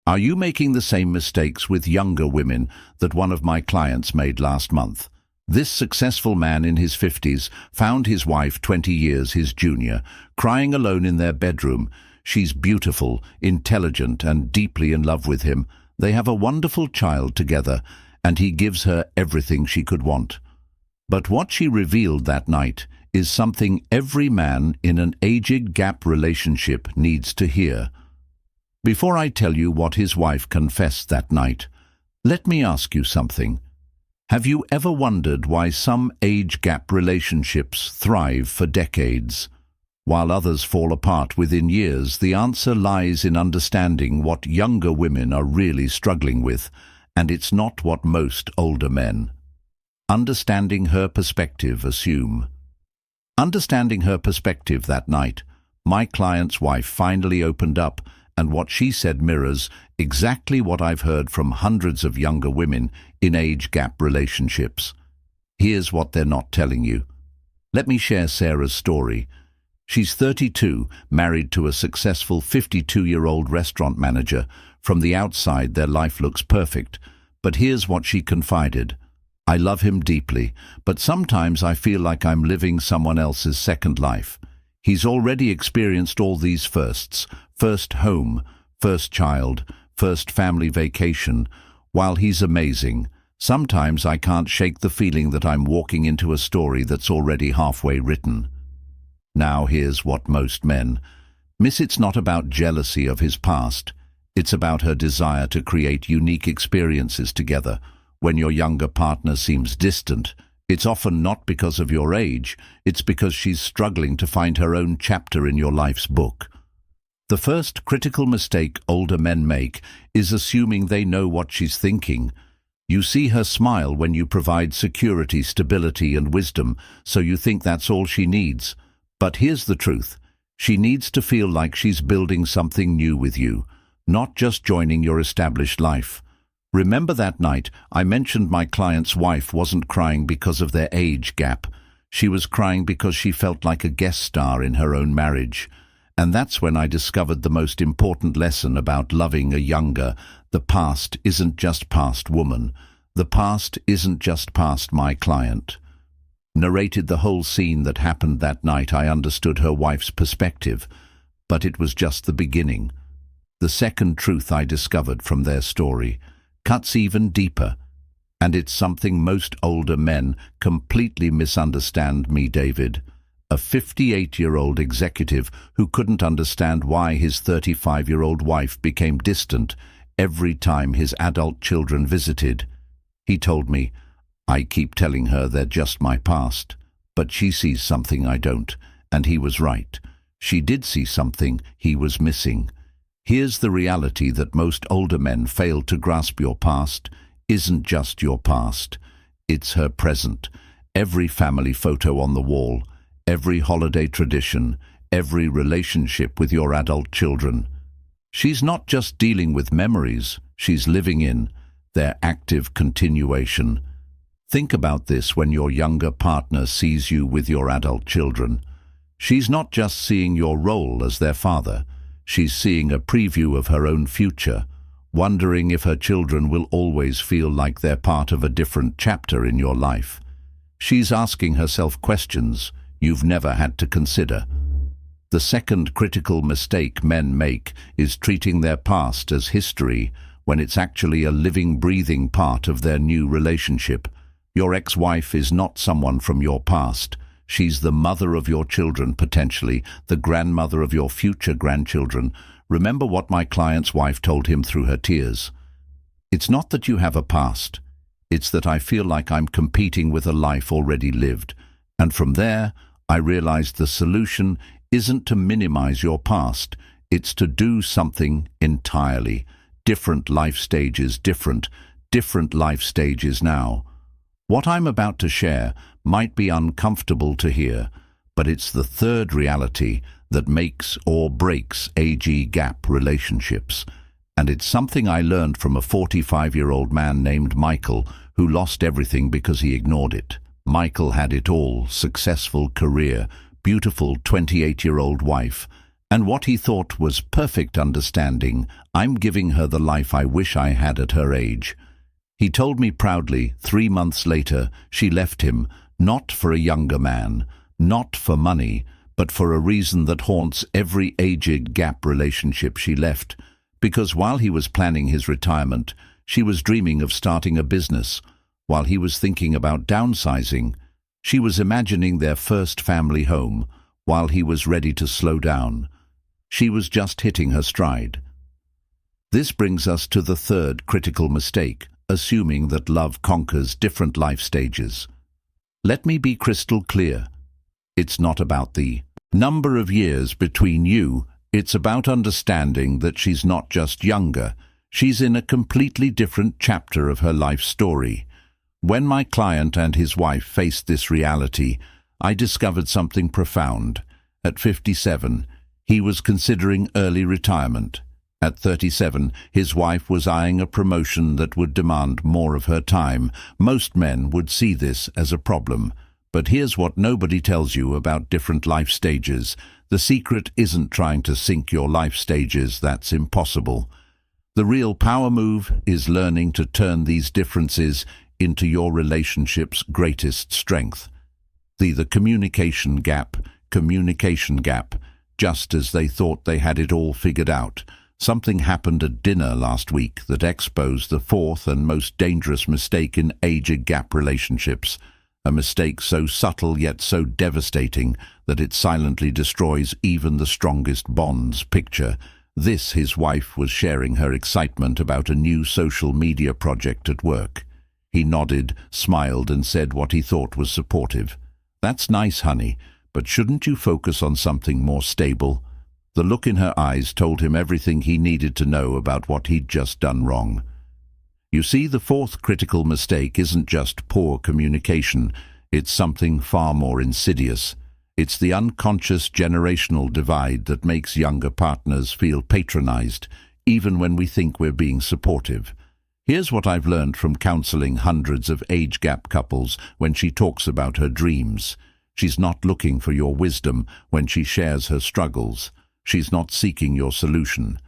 Are you making the same mistakes with younger women that one of my clients made last month? This successful man in his 50s found his wife 20 years his junior, crying alone in their bedroom. She's beautiful, intelligent, and deeply in love with him. They have a wonderful child together, and he gives her everything she could want. But what she revealed that night is something every man in an age gap relationship needs to hear. Before I tell you what his wife confessed that night, let me ask you something. Have you ever wondered why some age gap relationships thrive for decades, while others fall apart within years? The answer lies in understanding what younger women are really struggling with, and it's not what most older men. Understanding her perspective that night, my client's wife finally opened up, and what she said mirrors exactly what I've heard from hundreds of younger women in age gap relationships. Here's what they're not telling you. Let me share Sarah's story. She's 32, married to a successful 52-year-old restaurant manager. From the outside, their life looks perfect. But here's what she confided. I love him deeply, but sometimes I feel like I'm living someone else's second life. He's already experienced all these firsts: first home, first child, first family vacation. While he's amazing, sometimes I can't shake the feeling that I'm walking into a story that's already halfway written. Now here's what most men miss. It's not about jealousy of his past. It's about her desire to create unique experiences together. When your younger partner seems distant, it's often not because of your age, it's because she's struggling to find her own chapter in your life's book. The first critical mistake older men make is assuming they know what she's thinking. You see her smile when you provide security, stability, and wisdom, so you think that's all she needs. But here's the truth. She needs to feel like she's building something new with you, not just joining your established life. Remember that night I mentioned my client's wife wasn't crying because of their age gap. She was crying because she felt like a guest star in her own marriage. And that's when I discovered the most important lesson about loving a younger. The past isn't just past woman. The past isn't just past my client. Narrated the whole scene that happened that night, I understood her wife's perspective, but it was just the beginning. The second truth I discovered from their story cuts even deeper, and it's something most older men completely misunderstand. Me, David, a 58-year-old executive who couldn't understand why his 35-year-old wife became distant every time his adult children visited. He told me, I keep telling her they're just my past, but she sees something I don't, and he was right. She did see something he was missing. Here's the reality that most older men fail to grasp. Your past isn't just your past. It's her present. Every family photo on the wall, every holiday tradition, every relationship with your adult children. She's not just dealing with memories, she's living in their active continuation. Think about this when your younger partner sees you with your adult children. She's not just seeing your role as their father. She's seeing a preview of her own future, wondering if her children will always feel like they're part of a different chapter in your life. She's asking herself questions you've never had to consider. The second critical mistake men make is treating their past as history when it's actually a living, breathing part of their new relationship. Your ex-wife is not someone from your past. She's the mother of your children, potentially the grandmother of your future grandchildren. Remember what my client's wife told him through her tears. It's not that you have a past. It's that I feel like I'm competing with a life already lived. And from there, I realized the solution isn't to minimize your past. It's to do something entirely. Different life stages, different life stages now. What I'm about to share might be uncomfortable to hear, but it's the third reality that makes or breaks age gap relationships. And it's something I learned from a 45-year-old man named Michael who lost everything because he ignored it. Michael had it all: successful career, beautiful 28-year-old wife, And what he thought was perfect understanding, I'm giving her the life I wish I had at her age. He told me proudly, 3 months later, she left him, not for a younger man, not for money, but for a reason that haunts every aged gap relationship she left. Because while he was planning his retirement, she was dreaming of starting a business. While he was thinking about downsizing, she was imagining their first family home. While he was ready to slow down, she was just hitting her stride. This brings us to the third critical mistake, assuming that love conquers different life stages. Let me be crystal clear. It's not about the number of years between you. It's about understanding that she's not just younger. She's in a completely different chapter of her life story. When my client and his wife faced this reality, I discovered something profound. At 57, he was considering early retirement. At 37, his wife was eyeing a promotion that would demand more of her time. Most men would see this as a problem. But here's what nobody tells you about different life stages. The secret isn't trying to sync your life stages. That's impossible. The real power move is learning to turn these differences into your relationship's greatest strength. The communication gap. Just as they thought they had it all figured out, something happened at dinner last week that exposed the fourth and most dangerous mistake in age gap relationships. A mistake so subtle yet so devastating that it silently destroys even the strongest bonds. Picture this: his wife was sharing her excitement about a new social media project at work. He nodded, smiled, and said what he thought was supportive. "That's nice, honey, but shouldn't you focus on something more stable?" The look in her eyes told him everything he needed to know about what he'd just done wrong. You see, the fourth critical mistake isn't just poor communication. It's something far more insidious. It's the unconscious generational divide that makes younger partners feel patronized, even when we think we're being supportive. Here's what I've learned from counseling hundreds of age gap couples when she talks about her dreams. She's not looking for your wisdom when she shares her struggles. She's not seeking your solution.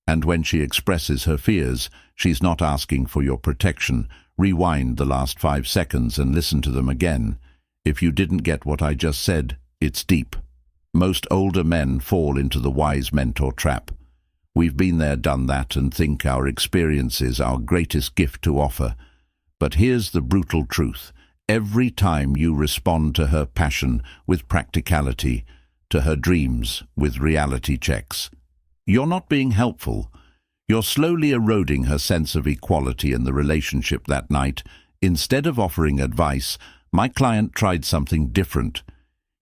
And when she expresses her fears, she's not asking for your protection. Rewind the last 5 seconds and listen to them again. If you didn't get what I just said, it's deep. Most older men fall into the wise mentor trap. We've been there, done that, and think our experience is our greatest gift to offer. But here's the brutal truth. Every time you respond to her passion with practicality, to her dreams with reality checks, you're not being helpful. You're slowly eroding her sense of equality in the relationship. That night, instead of offering advice, my client tried something different.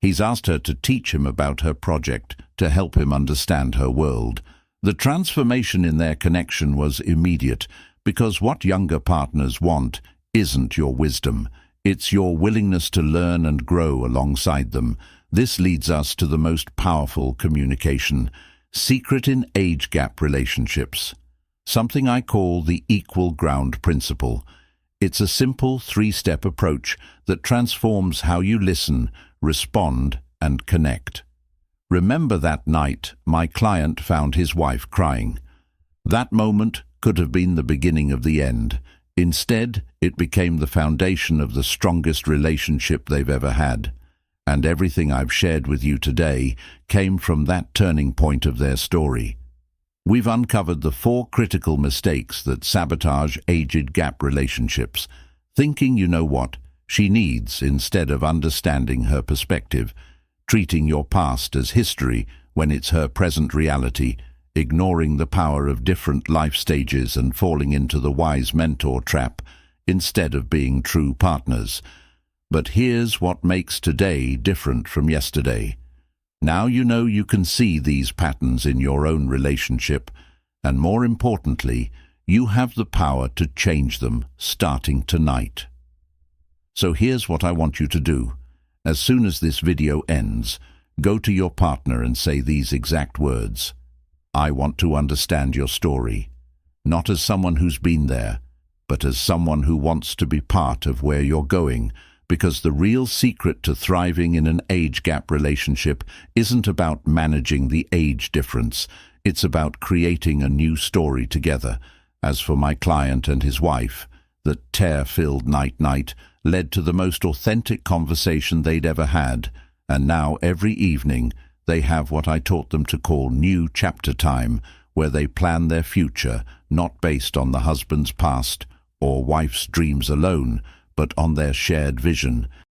He's asked her to teach him about her project, to help him understand her world. The transformation in their connection was immediate, because what younger partners want isn't your wisdom. It's your willingness to learn and grow alongside them. This leads us to the most powerful communication secret in age gap relationships, something I call the equal ground principle. It's a simple 3-step approach that transforms how you listen, respond, and connect. Remember that night my client found his wife crying. That moment could have been the beginning of the end. Instead, it became the foundation of the strongest relationship they've ever had. And everything I've shared with you today came from that turning point of their story. We've uncovered the 4 critical mistakes that sabotage age gap relationships. Thinking you know what she needs instead of understanding her perspective. Treating your past as history when it's her present reality. Ignoring the power of different life stages and falling into the wise mentor trap instead of being true partners. But here's what makes today different from yesterday. Now you know you can see these patterns in your own relationship, and more importantly, you have the power to change them starting tonight. So here's what I want you to do. As soon as this video ends, go to your partner and say these exact words. I want to understand your story, not as someone who's been there, but as someone who wants to be part of where you're going, because the real secret to thriving in an age gap relationship isn't about managing the age difference. It's about creating a new story together. As for my client and his wife, the tear-filled night led to the most authentic conversation they'd ever had, and now every evening they have what I taught them to call new chapter time, where they plan their future not based on the husband's past or wife's dreams alone, but on their shared vision.